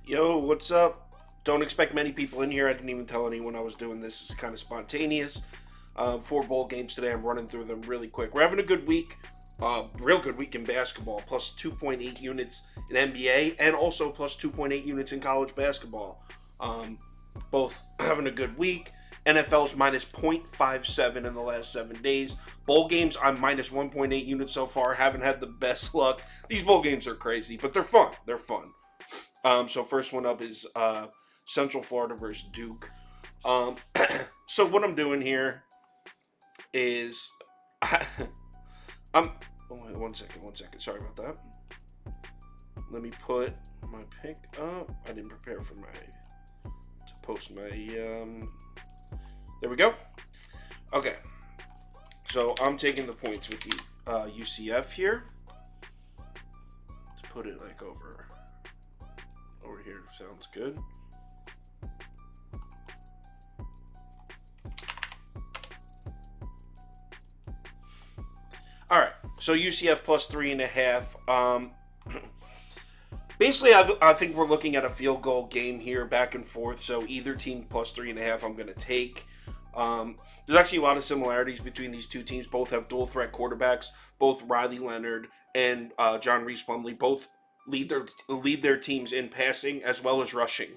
Yo, what's up? Don't expect many people in here. I didn't even tell anyone I was doing this. It's kind of spontaneous. 4 bowl games today. I'm running through them really quick. We're having a good week. Real good week in basketball. Plus 2.8 units in NBA and also plus 2.8 units in college basketball. Both having a good week. NFL's minus 0.57 in the last 7 days. Bowl games, I'm minus 1.8 units so far. Haven't had the best luck. These bowl games are crazy, but they're fun. They're fun. So first one up is Central Florida versus Duke. So what I'm doing here is I'm. Oh, wait, one second. Sorry about that. Let me put my pick up. I didn't prepare for to post my. There we go. Okay. So I'm taking the points with the UCF here. To put it like over here sounds good. All right, so UCF plus 3.5. Basically, I think we're looking at a field goal game here, back and forth. So either team plus 3.5, I'm going to take. There's actually a lot of similarities between these two teams. Both have dual threat quarterbacks. Both Riley Leonard and John Reese Plumlee both lead their teams in passing as well as rushing.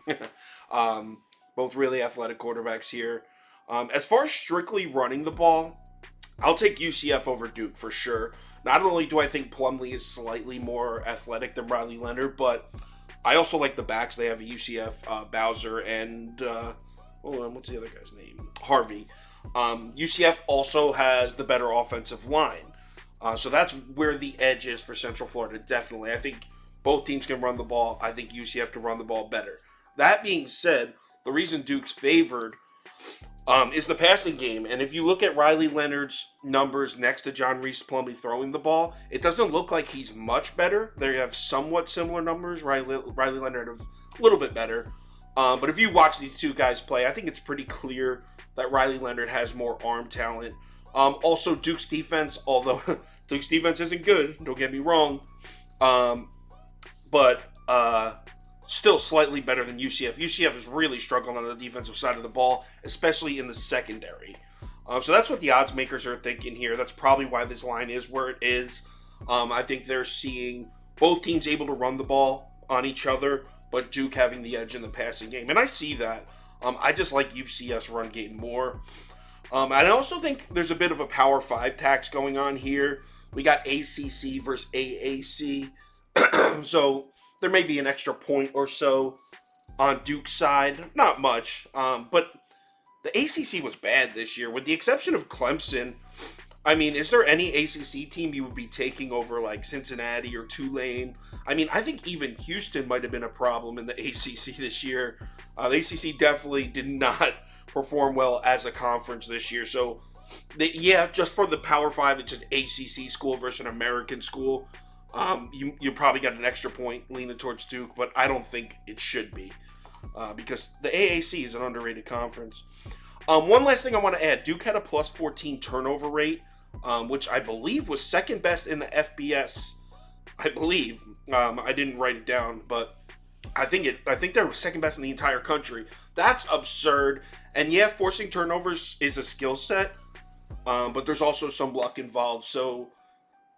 Both really athletic quarterbacks here. As far as strictly running the ball, I'll take UCF over Duke for sure. Not only do I think Plumlee is slightly more athletic than Riley Leonard, but I also like the backs. They have a UCF, Bowser, and what's the other guy's name? Harvey. UCF also has the better offensive line. So that's where the edge is for Central Florida, definitely. I think both teams can run the ball. I think UCF can run the ball better. That being said, the reason Duke's favored is the passing game. And if you look at Riley Leonard's numbers next to John Reese Plumlee throwing the ball, it doesn't look like he's much better. They have somewhat similar numbers. Riley Leonard a little bit better. But if you watch these two guys play, I think it's pretty clear that Riley Leonard has more arm talent. Also, Duke's defense, although Duke's defense isn't good, don't get me wrong, but still slightly better than UCF. UCF is really struggling on the defensive side of the ball, especially in the secondary. So that's what the odds makers are thinking here. That's probably why this line is where it is. I think they're seeing both teams able to run the ball on each other, but Duke having the edge in the passing game. And I see that. I just like UCF's run game more. And I also think there's a bit of a Power 5 tax going on here. We got ACC versus AAC. So there may be an extra point or so on Duke's side. Not much. But the ACC was bad this year. With the exception of Clemson, I mean, is there any ACC team you would be taking over like Cincinnati or Tulane? I mean, I think even Houston might have been a problem in the ACC this year. The ACC definitely did not perform well as a conference this year. So, just for the Power 5, it's an ACC school versus an American school. You probably got an extra point leaning towards Duke, but I don't think it should be because the AAC is an underrated conference. One last thing I want to add. Duke had a plus 14 turnover rate, which I believe was second best in the FBS. I believe. I didn't write it down, but I think they're second best in the entire country. That's absurd. And yeah, forcing turnovers is a skill set, but there's also some luck involved. So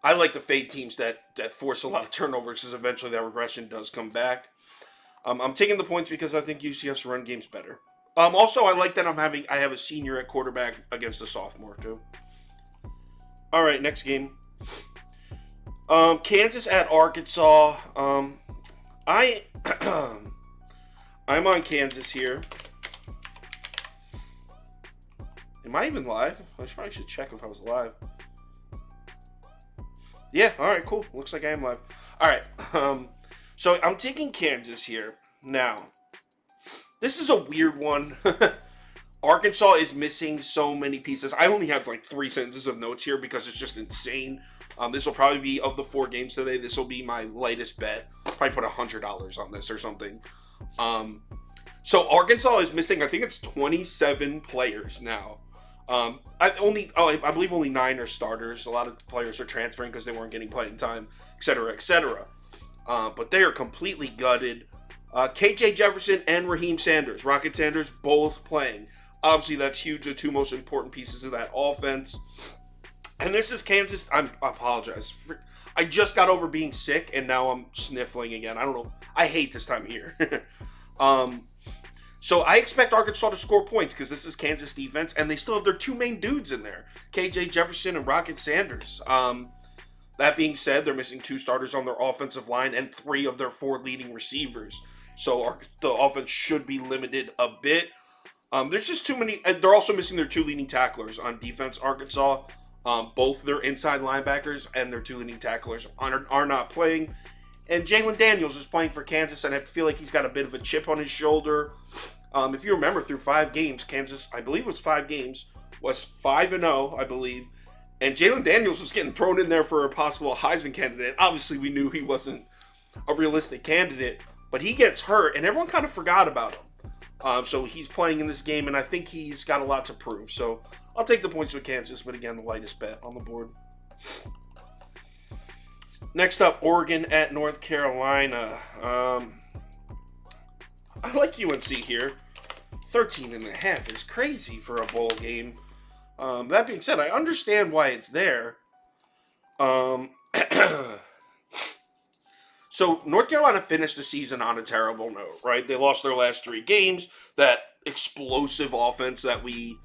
I like to fade teams that force a lot of turnovers because eventually that regression does come back. I'm taking the points because I think UCF's run game's better. Also, I like that I have a senior at quarterback against a sophomore too. All right, next game. Kansas at Arkansas. I'm on Kansas here. Am I even live? I probably should check if I was live. Yeah, alright, cool. Looks like I am live. Alright, so I'm taking Kansas here. Now, this is a weird one. Arkansas is missing so many pieces. I only have like 3 sentences of notes here because it's just insane. This will probably be, of the 4 games today, this will be my lightest bet. Probably put $100 on this or something. So Arkansas is missing, I think it's 27 players now. I believe only 9 are starters. A lot of players are transferring because they weren't getting playing time, etc., etc. But they are completely gutted. KJ Jefferson and Raheem Sanders, Rocket Sanders, both playing. Obviously, that's huge. The two most important pieces of that offense. And this is Kansas. I apologize. I just got over being sick, and now I'm sniffling again. I don't know. I hate this time of year. So I expect Arkansas to score points because this is Kansas defense, and they still have their two main dudes in there, KJ Jefferson and Rocket Sanders. That being said, they're missing 2 starters on their offensive line and 3 of their 4 leading receivers. So the offense should be limited a bit. There's just too many. They're also missing their 2 leading tacklers on defense, Arkansas. Both their inside linebackers and their 2 leading tacklers are not playing. And Jalen Daniels is playing for Kansas, and I feel like he's got a bit of a chip on his shoulder. If you remember, through 5 games, Kansas, I believe it was 5 games, was 5-0, I believe. And Jalen Daniels was getting thrown in there for a possible Heisman candidate. Obviously, we knew he wasn't a realistic candidate, but he gets hurt, and everyone kind of forgot about him. So he's playing in this game, and I think he's got a lot to prove. So I'll take the points with Kansas, but again, the lightest bet on the board. Next up, Oregon at North Carolina. I like UNC here. 13.5 is crazy for a bowl game. That being said, I understand why it's there. So North Carolina finished the season on a terrible note, right? They lost their last 3 games. That explosive offense that we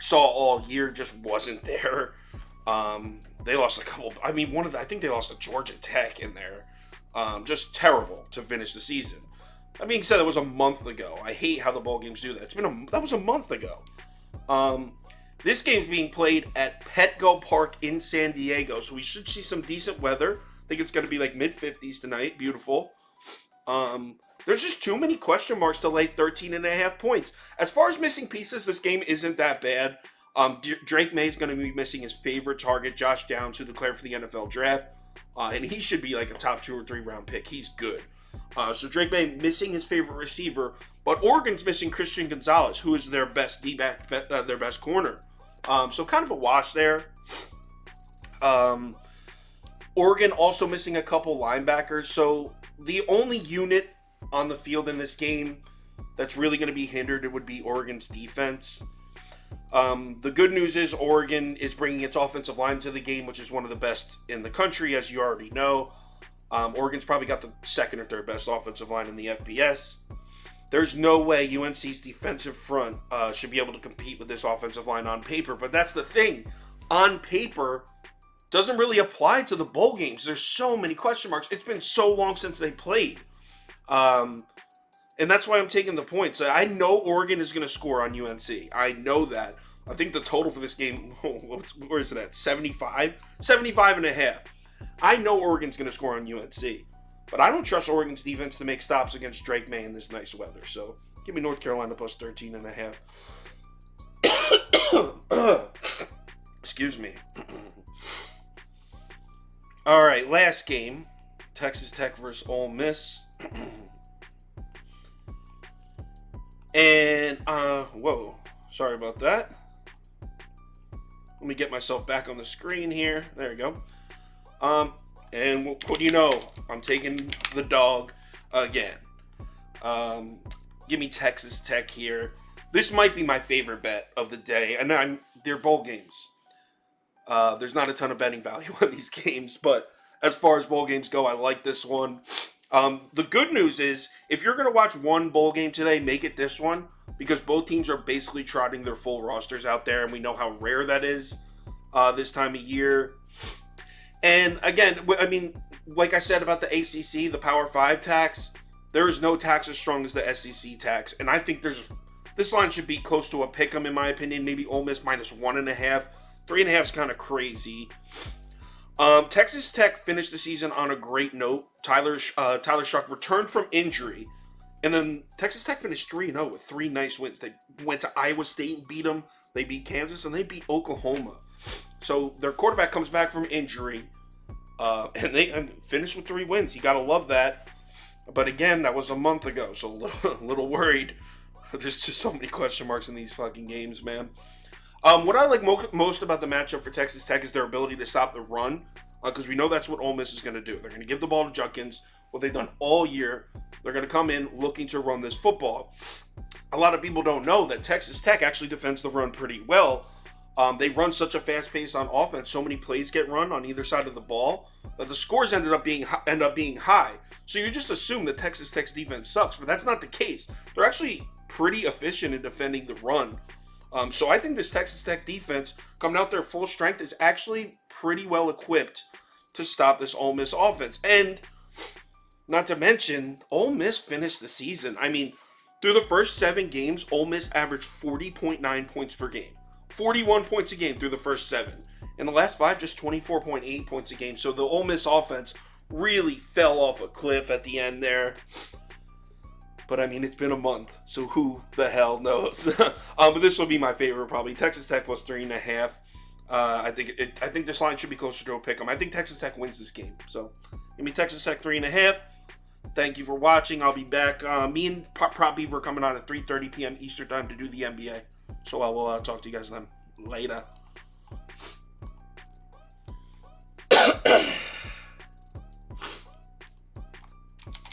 saw all year just wasn't there. They lost a couple. I mean, I think they lost to Georgia Tech in there. Just terrible to finish the season. That being said, it was a month ago. I hate how the bowl games do that. That was a month ago. This game's being played at Petco Park in San Diego, so we should see some decent weather. I think it's going to be like mid-50s tonight. Beautiful. There's just too many question marks to lay 13.5 points. As far as missing pieces, this game isn't that bad. Drake May's going to be missing his favorite target, Josh Downs, who declared for the NFL draft. And he should be like a top 2 or 3 round pick. He's good. So Drake May missing his favorite receiver, but Oregon's missing Christian Gonzalez, who is their best D-back, their best corner. So kind of a wash there. Oregon also missing a couple linebackers. So the only unit on the field in this game that's really going to be hindered, it would be Oregon's defense. The good news is Oregon is bringing its offensive line to the game, which is one of the best in the country, as you already know. Oregon's probably got the 2nd or 3rd best offensive line in the FBS. There's no way UNC's defensive front should be able to compete with this offensive line on paper. But that's the thing. On paper, doesn't really apply to the bowl games. There's so many question marks. It's been so long since they played. And that's why I'm taking the points. I know Oregon is going to score on UNC. I know that. I think the total for this game, where is it at? 75? 75.5. I know Oregon's going to score on UNC. But I don't trust Oregon's defense to make stops against Drake May in this nice weather. So give me North Carolina plus 13.5. Excuse me. All right, last game. Texas Tech versus Ole Miss. And, whoa, sorry about that. Let me get myself back on the screen here. There we go. And what do you know? I'm taking the dog again. Give me Texas Tech here. This might be my favorite bet of the day. And they're bowl games. There's not a ton of betting value on these games, but as far as bowl games go, I like this one. The good news is, if you're going to watch one bowl game today, make it this one, because both teams are basically trotting their full rosters out there, and we know how rare that is this time of year. And again, I mean, like I said about the ACC, the Power 5 tax, there is no tax as strong as the SEC tax, and I think this line should be close to a pick'em in my opinion. Maybe Ole Miss minus 1.5. 3.5 is kind of crazy. Texas Tech finished the season on a great note. Tyler Shuck returned from injury. And then Texas Tech finished 3-0 with 3 nice wins. They went to Iowa State and beat them. They beat Kansas and they beat Oklahoma. So their quarterback comes back from injury. And they finished with 3 wins. You got to love that. But again, that was a month ago. So a little worried. There's just so many question marks in these fucking games, man. What I like most about the matchup for Texas Tech is their ability to stop the run, because we know that's what Ole Miss is going to do. They're going to give the ball to Judkins, what they've done all year. They're going to come in looking to run this football. A lot of people don't know that Texas Tech actually defends the run pretty well. They run such a fast pace on offense. So many plays get run on either side of the ball that the scores end up being high. So you just assume that Texas Tech's defense sucks, but that's not the case. They're actually pretty efficient in defending the run. So I think this Texas Tech defense, coming out there full strength, is actually pretty well equipped to stop this Ole Miss offense. And not to mention, Ole Miss finished the season. I mean, through the first 7 games, Ole Miss averaged 40.9 points per game. 41 points a game through the first 7. In the last 5, just 24.8 points a game. So the Ole Miss offense really fell off a cliff at the end there. But I mean, it's been a month, so who the hell knows? But this will be my favorite probably. Texas Tech plus 3.5. I think this line should be closer to a pick 'em. I think Texas Tech wins this game. So give me Texas Tech 3.5. Thank you for watching. I'll be back. Me and Prop Beaver are coming on at 3:30 p.m. Eastern time to do the NBA. So I will talk to you guys then. Later.